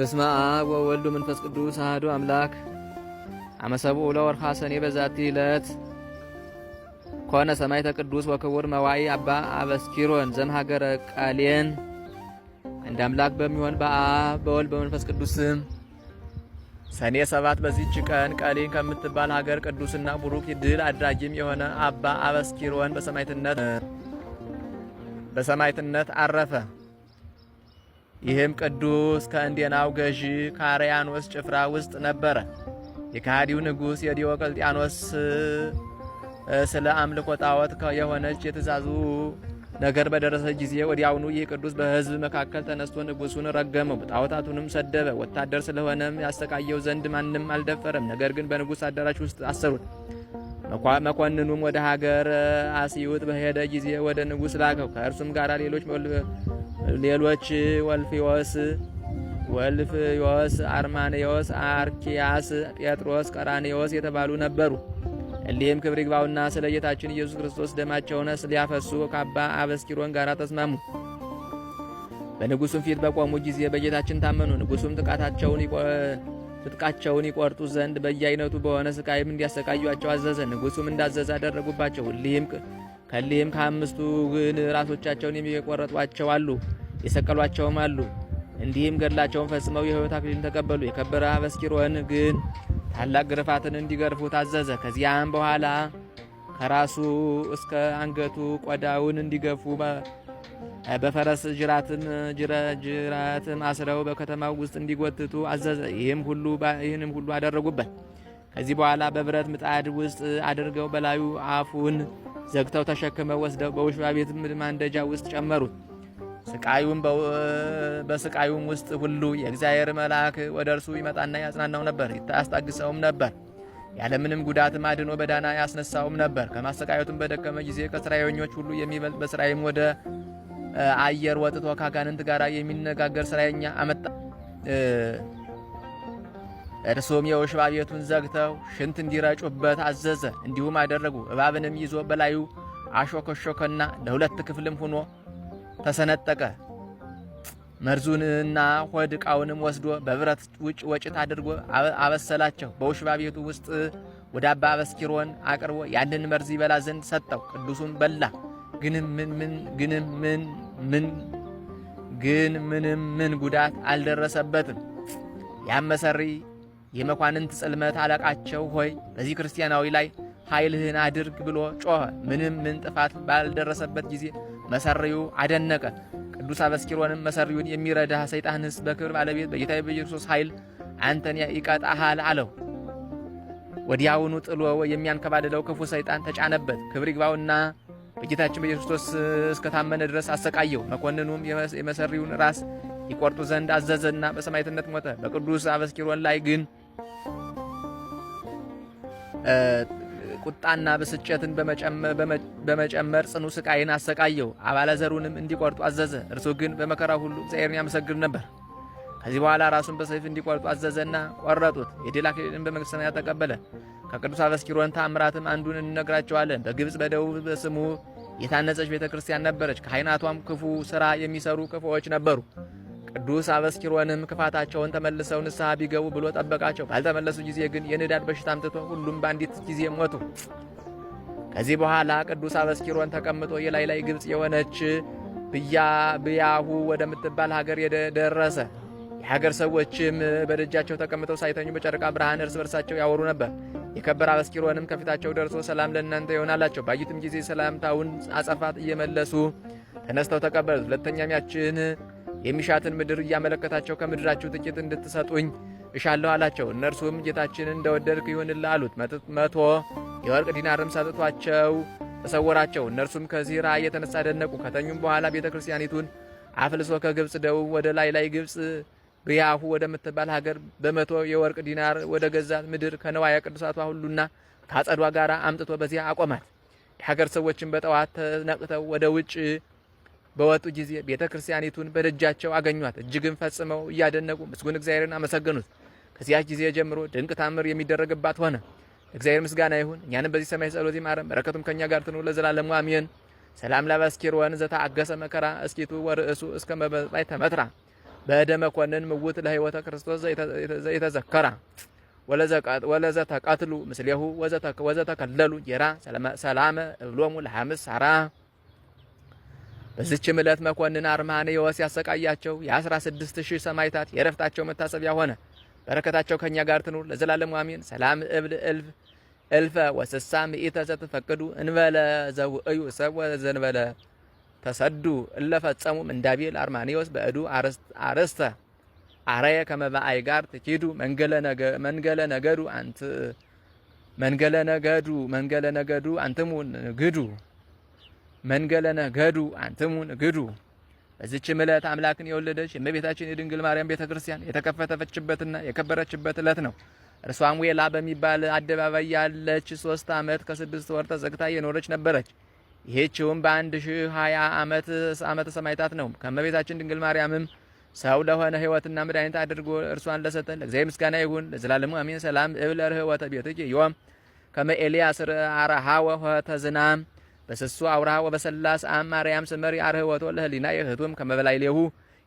በስመ አብ ወወልድ ወመንፈስ ቅዱስ አሐዱ አምላክ። አመሰብኡ ለወርኃ ሰኔ በዛቲ ዕለት ኮነ ሰማዕተ ቅዱስ ወክቡር መዋኢ አባ አበስኪሮን ዘምሀገረ ቃሌን። እንደ አምላክ በሚሆን በአብ በወልድ በመንፈስ ቅዱስ ስም ሰኔ 7 በዚህች ቀን ቃሌን ከምትባል ሀገር ቅዱስና ቡሩክ ድል አድራጊም የሆነ አባ አበስኪሮን በሰማዕትነት አረፈ። ይህም ቅዱስ ከእንዴናው ገዢ ከአርያኖስ ጭፍራ ውስጥ ነበረ። የከሃዲው ንጉሥ የዲዮቅልጥያኖስ ስለ አምልኮ ጣዖት የሆነች የትእዛዙ ነገር በደረሰ ጊዜ ወዲያውኑ ይህ ቅዱስ በሕዝብ መካከል ተነስቶ ንጉሡን ረገመው፣ ጣዖታቱንም ሰደበ። ወታደር ስለሆነም ያሰቃየው ዘንድ ማንም አልደፈረም። ነገር ግን በንጉሥ አዳራሽ ውስጥ አሰሩት። መኮንኑም ወደ ሀገር አስዩጥ በሄደ ጊዜ ወደ ንጉሥ ላከው። ከእርሱም ጋር ሌሎች ወልፍዮስ፣ አርማንዮስ፣ አርኪያስ፣ ጴጥሮስ፣ ቀራኔዎስ የተባሉ ነበሩ። እሊህም ክብር ይግባውና ስለ ጌታችን ኢየሱስ ክርስቶስ ደማቸውን ሊያፈሱ ከአባ አበስኪሮን ጋር ተስማሙ። በንጉሡም ፊት በቆሙ ጊዜ በጌታችን ታመኑ። ንጉሡም ትጥቃቸውን ይቆርጡ ዘንድ በየአይነቱ በሆነ ስቃይም እንዲያሰቃዩአቸው አዘዘ። ንጉሡም እንዳዘዘ አደረጉባቸው። ከሊህም ከአምስቱ ግን ራሶቻቸውን የሚቆረጧቸው አሉ፣ የሰቀሏቸውም አሉ። እንዲህም ገድላቸውን ፈጽመው የሕይወት አክሊልን ተቀበሉ። የከበረ አበስኪሮን ግን ታላቅ ግርፋትን እንዲገርፉ ታዘዘ። ከዚያም በኋላ ከራሱ እስከ አንገቱ ቆዳውን እንዲገፉ በፈረስ ጅራትም አስረው በከተማው ውስጥ እንዲጎትቱ አዘዘ። ይህንም ሁሉ አደረጉበት። ከዚህ በኋላ በብረት ምጣድ ውስጥ አድርገው በላዩ አፉን ዘግተው ተሸክመው ወስደው በውሽባ ቤት ማንደጃ ውስጥ ጨመሩት። በስቃዩም ውስጥ ሁሉ የእግዚአብሔር መልአክ ወደ እርሱ ይመጣና ያጽናናው ነበር፣ ያስታግሰውም ነበር። ያለምንም ጉዳትም አድኖ በዳና ያስነሳውም ነበር። ከማሰቃየቱም በደከመ ጊዜ ከስራየኞች ሁሉ የሚበልጥ በስራይም ወደ አየር ወጥቶ ከአጋንንት ጋር የሚነጋገር ስራየኛ አመጣ። እርሱም የውሽባ ቤቱን ዘግተው ሽንት እንዲረጩበት አዘዘ። እንዲሁም አደረጉ። እባብንም ይዞ በላዩ አሾከሾከና ለሁለት ክፍልም ሆኖ ተሰነጠቀ። መርዙንና ሆድ ዕቃውንም ወስዶ በብረት ወጭት አድርጎ አበሰላቸው። በውሽባ ቤቱ ውስጥ ወደ አባ አበስኪሮን አቅርቦ ያንን መርዝ ይበላ ዘንድ ሰጠው። ቅዱሱም በላ። ግን ምንም ጉዳት አልደረሰበትም። ያም መሰሪ የመኳንንት ጽልመት አለቃቸው ሆይ በዚህ ክርስቲያናዊ ላይ ኃይልህን አድርግ ብሎ ጮኸ። ምንም ጥፋት ባልደረሰበት ጊዜ መሰሪው አደነቀ። ቅዱስ አበስኪሮንም መሰሪውን የሚረዳ ሰይጣንስ በክብር ባለቤት በጌታ በኢየሱስ ኃይል አንተን ይቀጣሃል አለው። ወዲያውኑ ጥሎ የሚያንከባልለው ክፉ ሰይጣን ተጫነበት። ክብር ይግባውና በጌታችን በኢየሱስ ክርስቶስ እስከታመነ ድረስ አሰቃየው። መኮንኑም የመሰሪውን ራስ ይቆርጡ ዘንድ አዘዘና በሰማዕትነት ሞተ። በቅዱስ አበስኪሮን ላይ ግን ቁጣና ብስጭትን በመጨመር ጽኑ ስቃይን አሰቃየው። አባለ ዘሩንም እንዲቆርጡ አዘዘ። እርሱ ግን በመከራ ሁሉ እግዚአብሔርን ያመሰግን ነበር። ከዚህ በኋላ ራሱን በሰይፍ እንዲቆርጡ አዘዘና ቆረጡት። የድል አክሊልን በመንግሥተ ሰማያት ተቀበለ። ከቅዱስ አበስኪሮን ተአምራትም አንዱን እንነግራቸዋለን። በግብፅ በደቡብ በስሙ የታነጸች ቤተ ክርስቲያን ነበረች። ካህናቷም ክፉ ሥራ የሚሰሩ ክፉዎች ነበሩ። ቅዱስ አበስኪሮንም ክፋታቸውን ተመልሰው ንስሐ ቢገቡ ብሎ ጠበቃቸው። ባልተመለሱ ጊዜ ግን የንዳድ በሽታ አምጥቶ ሁሉም በአንዲት ጊዜ ሞቱ። ከዚህ በኋላ ቅዱስ አበስኪሮን ተቀምጦ የላይ ግብፅ የሆነች ብያሁ ወደምትባል ሀገር ደረሰ። የሀገር ሰዎችም በደጃቸው ተቀምጠው ሳይተኙ በጨረቃ ብርሃን እርስ በርሳቸው ያወሩ ነበር። የከበረ አበስኪሮንም ከፊታቸው ደርሶ ሰላም ለእናንተ ይሆናላቸው። ባዩትም ጊዜ ሰላምታውን አጸፋት እየመለሱ ተነስተው ተቀበሉት። ሁለተኛም ያችን የሚሻትን ምድር እያመለከታቸው ከምድራችሁ ጥቂት እንድትሰጡኝ እሻለሁ አላቸው። እነርሱም ጌታችንን እንደወደድክ ይሁንልህ አሉት። 100 የወርቅ ዲናርም ሰጥቷቸው ተሰወራቸው። እነርሱም ከዚህ ራእይ የተነሳ ደነቁ። ከተኙም በኋላ ቤተ ክርስቲያኒቱን አፍልሶ ከግብፅ ደቡብ ወደ ላይ ግብፅ ብያሁ ወደምትባል ሀገር 100 የወርቅ ዲናር ወደ ገዛት ምድር ከነዋያ ቅዱሳቷ ሁሉና ከአጸዷ ጋር አምጥቶ በዚያ አቆማት። የሀገር ሰዎችን በጠዋት ተነቅተው ወደ ውጭ በወጡ ጊዜ ቤተ ክርስቲያኒቱን በደጃቸው አገኟት። እጅግም ፈጽመው እያደነቁ ምስጉን እግዚአብሔርን አመሰገኑት። ከዚያች ጊዜ ጀምሮ ድንቅ ታምር የሚደረግባት ሆነ። እግዚአብሔር ምስጋና ይሁን። እኛንም በዚህ ሰማይ ጸሎት ይማረን፣ በረከቱም ከኛ ጋር ትኑር ለዘላለሙ አሜን። ሰላም ለአበስኪሮን ዘተአገሰ መከራ እስኪቱ ወርእሱ እስከ መበጣይ ተመትራ በእደ መኮንን ምውት ለሕይወተ ክርስቶስ ዘይተዘከራ ወለዘ ተቀትሉ ምስሌሁ ወዘተከለሉ ጌራ ሰላመ እብሎሙ ለሐምስ ሳራ። በዚችም ዕለት መኮንን አርማንዮስ ያሰቃያቸው የ16,000 ሰማዕታት የዕረፍታቸው መታሰቢያ ሆነ። በረከታቸው ከእኛ ጋር ትኑር ለዘላለሙ አሜን። ሰላም እብል እልፈ ወስሳ ምኢተ ዘትፈቅዱ እንበለ ዘውእዩ ሰብ ወዘንበለ ተሰዱ እለፈጸሙ ምንዳቤል አርማንዮስ በእዱ አርስተ አረየ ከመባአይ ጋር ትኪዱ መንገለ ነገዱ አንትሙ ንግዱ መንገለ ነገዱ አንትሙ ንግዱ። በዚህች ዕለት አምላክን የወለደች የእመቤታችን የድንግል ማርያም ቤተክርስቲያን የተከፈተችበትና የከበረችበት ዕለት ነው። እርሷም ዌላ በሚባል አደባባይ ያለች 3 ዓመት ከ6 ወር ተዘግታ የኖረች ነበረች። ይህችውም በ1020 ዓመተ ሰማዕታት ነው። ከእመቤታችን ድንግል ማርያምም ሰው ለሆነ ሕይወትና መድኃኒት አድርጎ እርሷን ለሰጠን ለእግዚአብሔር ምስጋና ይሁን ለዘላለሙ አሜን። ሰላም እብል ርኅወተ ቤትኪ ዮም ከመ ኤልያስ አርሃወ ተዝናም በስሱ አውራ ወበሰላስ አም ማርያም ስመሪ አርኅወቶ ለህሊና የህቱም ከመ በላዕሌሁ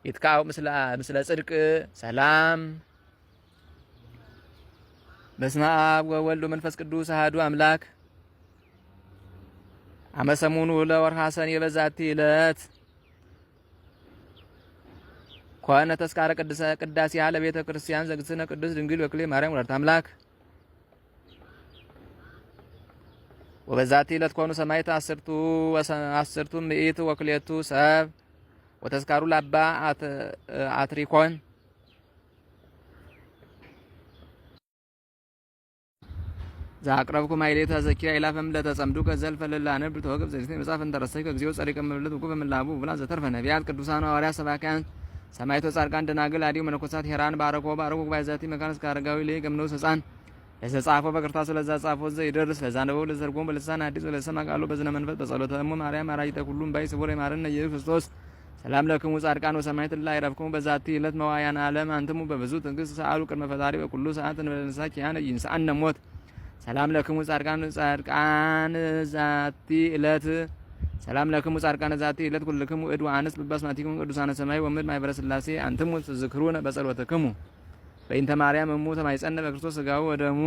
ይትካው ምስለ ጽድቅ ሰላም። በስመ አብ ወወልድ ወመንፈስ ቅዱስ አሐዱ አምላክ። አመ ሰሙኑ ለወርኃ ሰኔ በዛቲ ዕለት ኮነ ተስካረ ቅዳሴሃ ለቤተ ክርስቲያን ዘግዝእትነ ቅድስት ድንግል ወክሌ ማርያም ወላዲተ አምላክ። ወበዛቲ ዕለት ኮኑ ሰማዕት አስርቱ ምዕት ወክሌቱ ሰብ ወተስካሩ ለአባ አትሪኮን ዛቅረብኩ ማይሌታ ዘኪራ ኢላፈም ለተጸምዱ ከዘልፈ ለላነብ ተወግብ ዘሪት መጻፍ እንተረሰይ ከግዚኦ ጸሪቀ መብለት ወቁ በመላቡ ብላ ዘተርፈ ነቢያት ቅዱሳን ሐዋርያት ሰባክያን ሰማዕታት ጻድቃን ደናግል አዲው መነኮሳት ሄራን ባረኮ ባይዛቲ መካነስ ካረጋዊ ላይ ገምነው ሕፃን ለተጻፈው በቅርታሱ ለዛ ጻፈው ዘ ይደርስ ለዛ ነው ለዘርጎም በልሳን አዲስ ለሰማ ቃሉ በዝነ መንፈስ በጸሎተ እሙ ማርያም አራጅተ ሁሉም ባይ ስቡር የማረነ ኢየሱስ ክርስቶስ ሰላም ለክሙ ጻድቃን ወሰማዕታት ላይ ረፍኩሙ በዛቲ ዕለት መዋያን ዓለም አንተሙ በብዙ ትዕግስት ሰአሉ ቅድመ ፈጣሪ በኩሉ ሰዓት እንበለንሳ ኪያነ ይንሳአነ ሞት ሰላም ለክሙ ጻድቃን ዛቲ ዕለት ሰላም ለክሙ ጻድቃን ዛቲ ዕለት ኩልክሙ እድ ወአንስ በባስማቲክሙ ቅዱሳነ ሰማይ ወምድር ማኅበረ ሥላሴ አንትሙ ትዝክሩነ በጸሎተክሙ በእንተ ማርያም እሙ ተማይጸነ በክርስቶስ ሥጋው ወደሙ